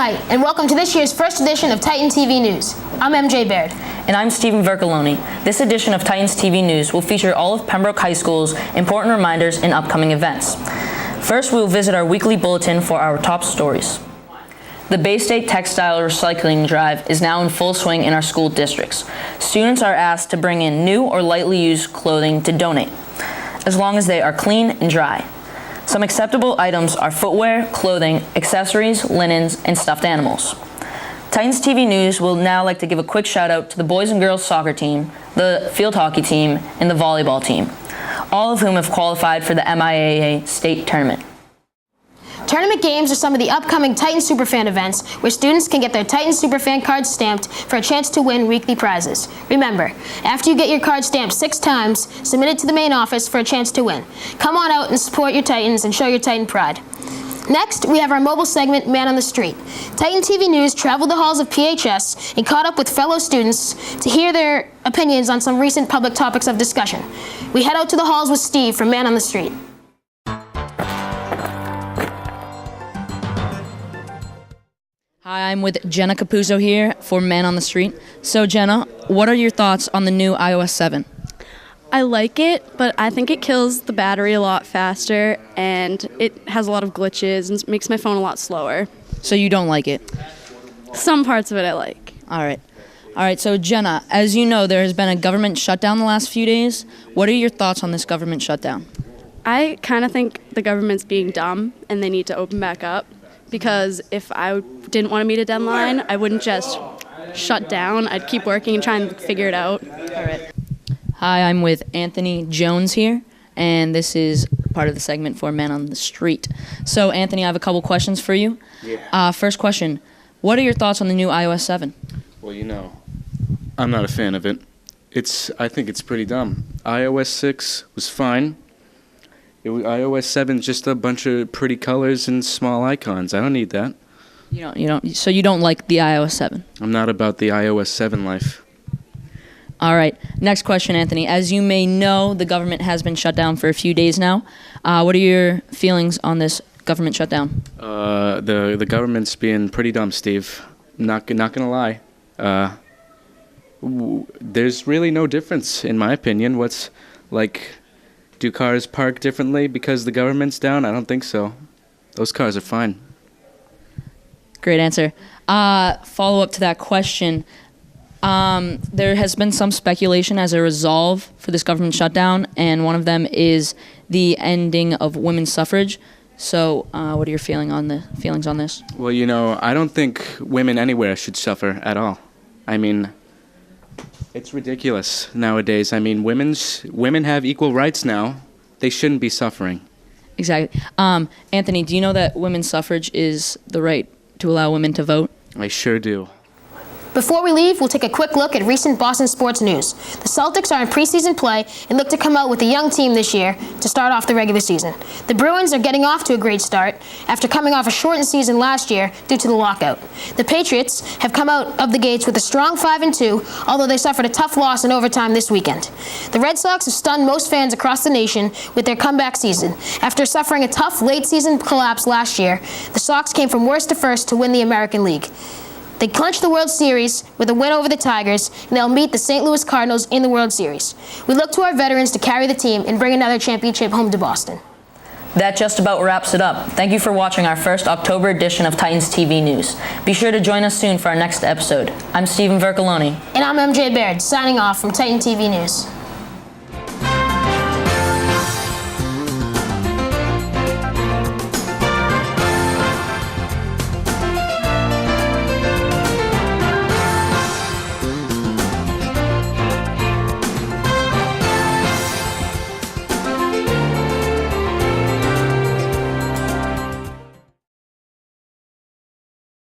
Hi, and welcome to this year's first edition of Titan TV News. I'm MJ Baird. And I'm Stephen Vercoloni. This edition of Titans TV News will feature all of Pembroke High School's important reminders and upcoming events. First, we will visit our weekly bulletin for our top stories. The Bay State Textile Recycling Drive is now in full swing in our school districts. Students are asked to bring in new or lightly used clothing to donate, as long as they are clean and dry. Some acceptable items are footwear, clothing, accessories, linens, and stuffed animals. Titans TV News will now like to give a quick shout out to the boys and girls soccer team, the field hockey team, and the volleyball team, all of whom have qualified for the MIAA state tournament. Tournament games are some of the upcoming Titan Superfan events where students can get their Titan Superfan cards stamped for a chance to win weekly prizes. Remember, after you get your card stamped 6 times, submit it to the main office for a chance to win. Come on out and support your Titans and show your Titan pride. Next, we have our mobile segment, Man on the Street. Titan TV News traveled the halls of PHS and caught up with fellow students to hear their opinions on some recent public topics of discussion. We head out to the halls with Steve from Man on the Street. Hi, I'm with Jenna Capuzzo here for Man on the Street. So Jenna, what are your thoughts on the new iOS 7? I like it, but I think it kills the battery a lot faster, and it has a lot of glitches and makes my phone a lot slower. So you don't like it? Some parts of it I like. All right, so Jenna, as you know, there has been a government shutdown the last few days. What are your thoughts on this government shutdown? I kind of think the government's being dumb, and they need to open back up, because if I didn't want to meet a deadline, I wouldn't just shut down. I'd keep working and try and figure it out. All right. Hi, I'm with Anthony Jones here, and this is part of the segment for Men on the Street. So, Anthony, I have a couple questions for you. Yeah. First question, what are your thoughts on the new iOS 7? Well, I'm not a fan of it. I think it's pretty dumb. iOS 6 was fine. iOS 7 is just a bunch of pretty colors and small icons. I don't need that. So you don't like the iOS 7? I'm not about the iOS 7 life. All right. Next question, Anthony. As you may know, the government has been shut down for a few days now. What are your feelings on this government shutdown? The government's being pretty dumb, Steve. Not gonna lie. There's really no difference, in my opinion. Do cars park differently because the government's down? I don't think so. Those cars are fine. Great answer. Follow up to that question. There has been some speculation as a resolve for this government shutdown, and one of them is the ending of women's suffrage. So what are your feelings on this? Well, I don't think women anywhere should suffer at all. I mean, it's ridiculous nowadays. I mean, women have equal rights now. They shouldn't be suffering. Exactly. Anthony, do you know that women's suffrage is the right to allow women to vote? I sure do. Before we leave, we'll take a quick look at recent Boston sports news. The Celtics are in preseason play and look to come out with a young team this year to start off the regular season. The Bruins are getting off to a great start after coming off a shortened season last year due to the lockout. The Patriots have come out of the gates with a strong 5-2, although they suffered a tough loss in overtime this weekend. The Red Sox have stunned most fans across the nation with their comeback season. After suffering a tough late-season collapse last year, the Sox came from worst to first to win the American League. They clinched the World Series with a win over the Tigers, and they'll meet the St. Louis Cardinals in the World Series. We look to our veterans to carry the team and bring another championship home to Boston. That just about wraps it up. Thank you for watching our first October edition of Titans TV News. Be sure to join us soon for our next episode. I'm Stephen Vercoloni. And I'm MJ Baird, signing off from Titan TV News.